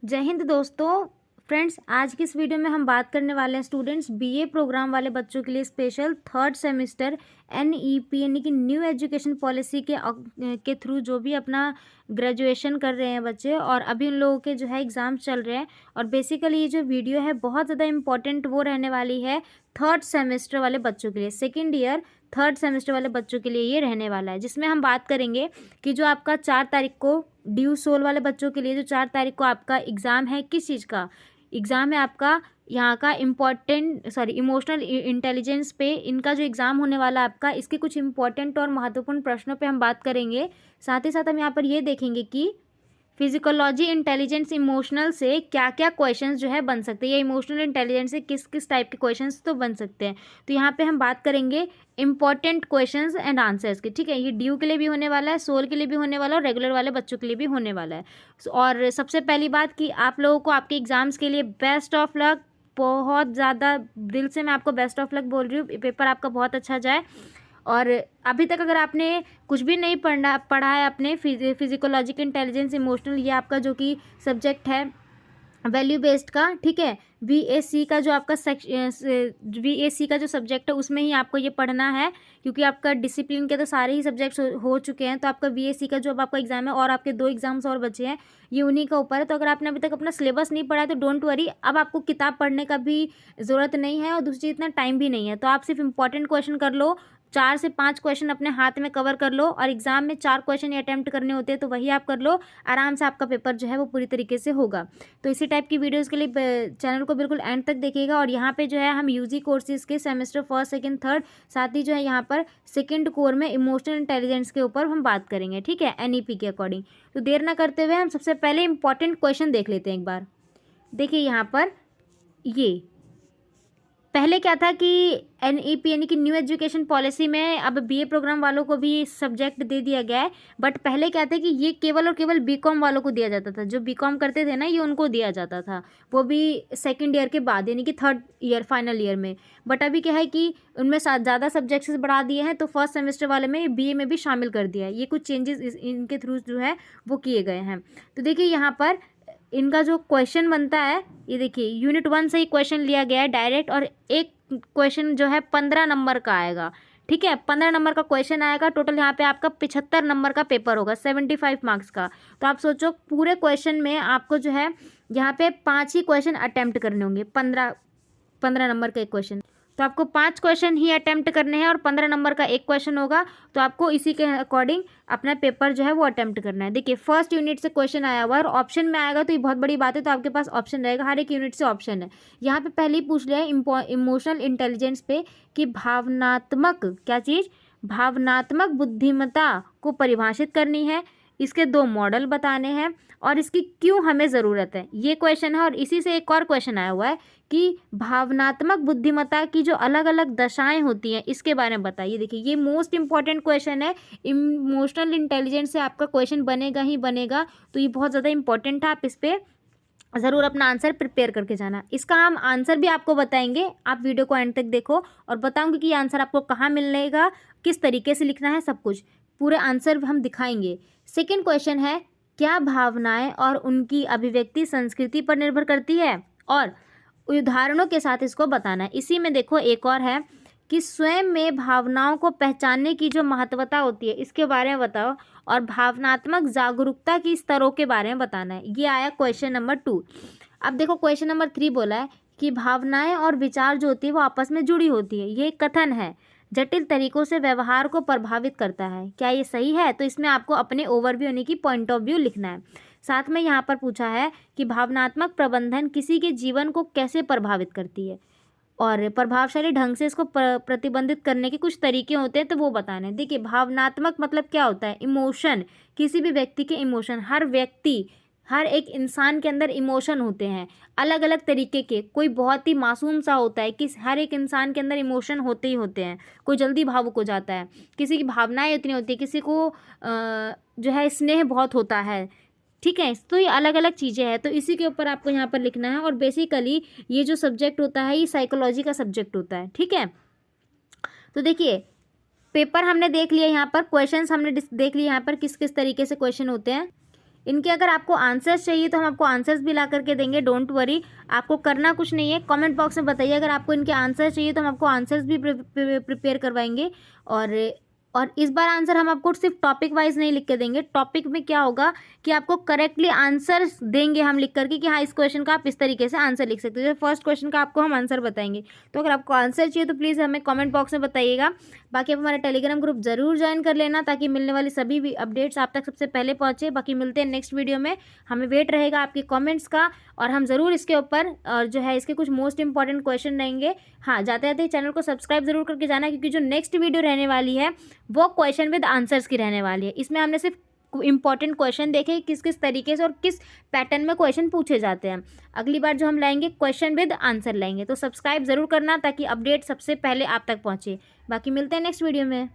जय हिंद दोस्तों। फ्रेंड्स, आज की इस वीडियो में हम बात करने वाले हैं स्टूडेंट्स बीए प्रोग्राम वाले बच्चों के लिए स्पेशल थर्ड सेमेस्टर एनईपी यानी कि न्यू एजुकेशन पॉलिसी के थ्रू जो भी अपना ग्रेजुएशन कर रहे हैं बच्चे, और अभी उन लोगों के जो है एग्ज़ाम चल रहे हैं। और बेसिकली ये जो वीडियो है बहुत ज़्यादा इंपॉर्टेंट वो रहने वाली है थर्ड सेमेस्टर वाले बच्चों के लिए, सेकेंड ईयर थर्ड सेमेस्टर वाले बच्चों के लिए ये रहने वाला है, जिसमें हम बात करेंगे कि जो आपका 4 तारीख को ड्यू सोल वाले बच्चों के लिए जो 4 तारीख को आपका एग्ज़ाम है, किस चीज़ का एग्ज़ाम है आपका, यहाँ का इमोशनल इंटेलिजेंस पे इनका जो एग्ज़ाम होने वाला है आपका, इसके कुछ इंपॉर्टेंट और महत्वपूर्ण प्रश्नों पे हम बात करेंगे। साथ ही साथ हम यहाँ पर ये देखेंगे कि फिजिकोलॉजी इंटेलिजेंस इमोशनल से क्या क्या क्वेश्चंस जो है बन सकते हैं, या इमोशनल इंटेलिजेंस से किस किस टाइप के क्वेश्चंस तो बन सकते हैं। तो यहाँ पे हम बात करेंगे इंपॉर्टेंट क्वेश्चंस एंड आंसर्स की। ठीक है, ये ड्यू के लिए भी होने वाला है, सोल के लिए भी होने वाला है और रेगुलर वाले बच्चों के लिए भी होने वाला है। और सबसे पहली बात कि आप लोगों को आपके एग्ज़ाम्स के लिए बेस्ट ऑफ लक। बहुत ज़्यादा दिल से मैं आपको बेस्ट ऑफ लक बोल रही हूँ, पेपर आपका बहुत अच्छा जाए। और अभी तक अगर आपने कुछ भी नहीं पढ़ा है अपने फिजिकोलॉजिकल इंटेलिजेंस इमोशनल, ये आपका जो कि सब्जेक्ट है वैल्यू बेस्ड का, ठीक है, VAC का जो आपका VAC का जो सब्जेक्ट है उसमें ही आपको ये पढ़ना है, क्योंकि आपका डिसिप्लिन के तो सारे ही सब्जेक्ट्स हो चुके हैं। तो आपका VAC का जो अब आपका एग्जाम है और आपके 2 एग्जाम्स और बचे हैं, ये उन्हीं का ऊपर है। तो अगर आपने अभी तक अपना सिलेबस नहीं पढ़ा है तो डोंट वरी, अब आपको किताब पढ़ने का भी ज़रूरत नहीं है और दूसरी चीज़ इतना टाइम भी नहीं है। तो आप सिर्फ इंपॉर्टेंट क्वेश्चन कर लो, 4 से 5 क्वेश्चन अपने हाथ में कवर कर लो, और एग्जाम में 4 क्वेश्चन ही अटैम्प्ट करने होते हैं तो वही आप कर लो, आराम से आपका पेपर जो है वो पूरी तरीके से होगा। तो इसी टाइप की वीडियोस के लिए चैनल को बिल्कुल एंड तक देखिएगा। और यहाँ पे जो है हम यूजी कोर्सेज के सेमेस्टर फर्स्ट सेकंड थर्ड, साथ ही जो है यहाँ पर सेकंड कोर में इमोशनल इंटेलिजेंस के ऊपर हम बात करेंगे, ठीक है, एनईपी के अकॉर्डिंग। तो देर ना करते हुए हम सबसे पहले इंपॉर्टेंट क्वेश्चन देख लेते हैं एक बार। देखिए यहाँ पर ये पहले क्या था कि एनईपी यानी कि न्यू एजुकेशन पॉलिसी में अब बीए प्रोग्राम वालों को भी सब्जेक्ट दे दिया गया है। बट पहले क्या था कि ये केवल और केवल बीकॉम वालों को दिया जाता था, जो बीकॉम करते थे ना, ये उनको दिया जाता था, वो भी सेकंड ईयर के बाद यानी कि थर्ड ईयर फाइनल ईयर में। बट अभी क्या है कि उनमें ज़्यादा सब्जेक्ट्स बढ़ा दिए हैं, तो फर्स्ट सेमेस्टर वाले में बीए में भी शामिल कर दिया है। ये कुछ चेंजेस इनके थ्रू जो है वो किए गए हैं। तो देखिए यहाँ पर इनका जो क्वेश्चन बनता है, ये देखिए यूनिट 1 से ही क्वेश्चन लिया गया है डायरेक्ट, और एक क्वेश्चन जो है 15 नंबर का आएगा, ठीक है, 15 नंबर का क्वेश्चन आएगा। टोटल यहाँ पे आपका 75 नंबर का पेपर होगा, 75 मार्क्स का। तो आप सोचो पूरे क्वेश्चन में आपको जो है यहाँ पे 5 ही क्वेश्चन अटेम्प्ट करने होंगे, 15 नंबर का एक क्वेश्चन। तो आपको 5 क्वेश्चन ही अटेम्प्ट करने हैं और 15 नंबर का एक क्वेश्चन होगा। तो आपको इसी के अकॉर्डिंग अपना पेपर जो है वो अटेम्प्ट करना है। देखिए फर्स्ट यूनिट से क्वेश्चन आया हुआ है और ऑप्शन में आएगा, तो ये बहुत बड़ी बात है। तो आपके पास ऑप्शन रहेगा, हर एक यूनिट से ऑप्शन है। यहाँ पे पहले ही पूछ लिया है इमोशनल इंटेलिजेंस पे कि भावनात्मक क्या चीज़, भावनात्मक बुद्धिमत्ता को परिभाषित करनी है, इसके 2 मॉडल बताने हैं और इसकी क्यों हमें ज़रूरत है, ये क्वेश्चन है। और इसी से एक और क्वेश्चन आया हुआ है कि भावनात्मक बुद्धिमत्ता की जो अलग अलग दशाएं होती हैं, इसके बारे में बताइए। देखिए ये मोस्ट इंपॉर्टेंट क्वेश्चन है, इमोशनल इंटेलिजेंस से आपका क्वेश्चन बनेगा ही बनेगा। तो ये बहुत ज़्यादा इंपॉर्टेंट है, आप इस पर ज़रूर अपना आंसर प्रिपेयर करके जाना। इसका हम आंसर भी आपको बताएंगे, आप वीडियो को एंड तक देखो और बताऊंगी कि ये आंसर आपको कहाँ मिलेगा, किस तरीके से लिखना है, सब कुछ पूरे आंसर हम दिखाएंगे। सेकंड क्वेश्चन है, क्या भावनाएं और उनकी अभिव्यक्ति संस्कृति पर निर्भर करती है, और उदाहरणों के साथ इसको बताना है। इसी में देखो एक और है कि स्वयं में भावनाओं को पहचानने की जो महत्वता होती है, इसके बारे में बताओ, और भावनात्मक जागरूकता की स्तरों के बारे में बताना है। ये आया क्वेश्चन नंबर 2। अब देखो क्वेश्चन नंबर 3 बोला है कि भावनाएं और विचार जो होती है वो आपस में जुड़ी होती है, ये कथन है, जटिल तरीकों से व्यवहार को प्रभावित करता है, क्या ये सही है? तो इसमें आपको अपने ओवरव्यू यानी कि पॉइंट ऑफ व्यू लिखना है। साथ में यहाँ पर पूछा है कि भावनात्मक प्रबंधन किसी के जीवन को कैसे प्रभावित करती है, और प्रभावशाली ढंग से इसको प्रतिबंधित करने के कुछ तरीके होते हैं, तो वो बताने। देखिए भावनात्मक मतलब क्या होता है, इमोशन, किसी भी व्यक्ति के इमोशन, हर एक इंसान के अंदर इमोशन होते हैं अलग अलग तरीके के। कोई बहुत ही मासूम सा होता है कि हर एक इंसान के अंदर इमोशन होते ही होते हैं, कोई जल्दी भावुक हो जाता है, किसी की भावनाएं इतनी होती है, किसी को जो है स्नेह बहुत होता है, ठीक है। तो ये अलग अलग चीज़ें हैं, तो इसी के ऊपर आपको यहाँ पर लिखना है। और बेसिकली ये जो सब्जेक्ट होता है ये साइकोलॉजी का सब्जेक्ट होता है, ठीक है। तो देखिए पेपर हमने देख लिया, यहाँ पर क्वेश्चंस हमने देख लिए यहाँ पर किस किस तरीके से क्वेश्चन होते हैं। इनके अगर आपको आंसर्स चाहिए तो हम आपको आंसर्स भी ला करके देंगे, डोंट वरी। आपको करना कुछ नहीं है, कमेंट बॉक्स में बताइए अगर आपको इनके आंसर्स चाहिए तो हम आपको आंसर्स भी प्रिपेयर करवाएंगे। और इस बार आंसर हम आपको सिर्फ टॉपिक वाइज नहीं लिख के देंगे। टॉपिक में क्या होगा कि आपको करेक्टली आंसर्स देंगे हम लिख करके कि हाँ इस क्वेश्चन का आप इस तरीके से आंसर लिख सकते हो। जैसे फर्स्ट क्वेश्चन का आपको हम आंसर बताएंगे, तो अगर आपको आंसर चाहिए तो प्लीज़ हमें कमेंट बॉक्स में बताइएगा। बाकी आप हमारा टेलीग्राम ग्रुप जरूर ज्वाइन कर लेना ताकि मिलने वाली सभी भी अपडेट्स आप तक सबसे पहले पहुँचे। बाकी मिलते हैं नेक्स्ट वीडियो में, हमें वेट रहेगा आपके कॉमेंट्स का और हम ज़रूर इसके ऊपर और जो है इसके कुछ मोस्ट इंपॉर्टेंट क्वेश्चन रहेंगे। हाँ, जाते जाते चैनल को सब्सक्राइब जरूर करके जाना, क्योंकि जो नेक्स्ट वीडियो रहने वाली है वो क्वेश्चन विद आंसर्स की रहने वाली है। इसमें हमने सिर्फ इंपॉर्टेंट क्वेश्चन देखे किस किस तरीके से और किस पैटर्न में क्वेश्चन पूछे जाते हैं। अगली बार जो हम लाएंगे क्वेश्चन विद आंसर लाएंगे, तो सब्सक्राइब जरूर करना ताकि अपडेट सबसे पहले आप तक पहुंचे। बाकी मिलते हैं नेक्स्ट वीडियो में।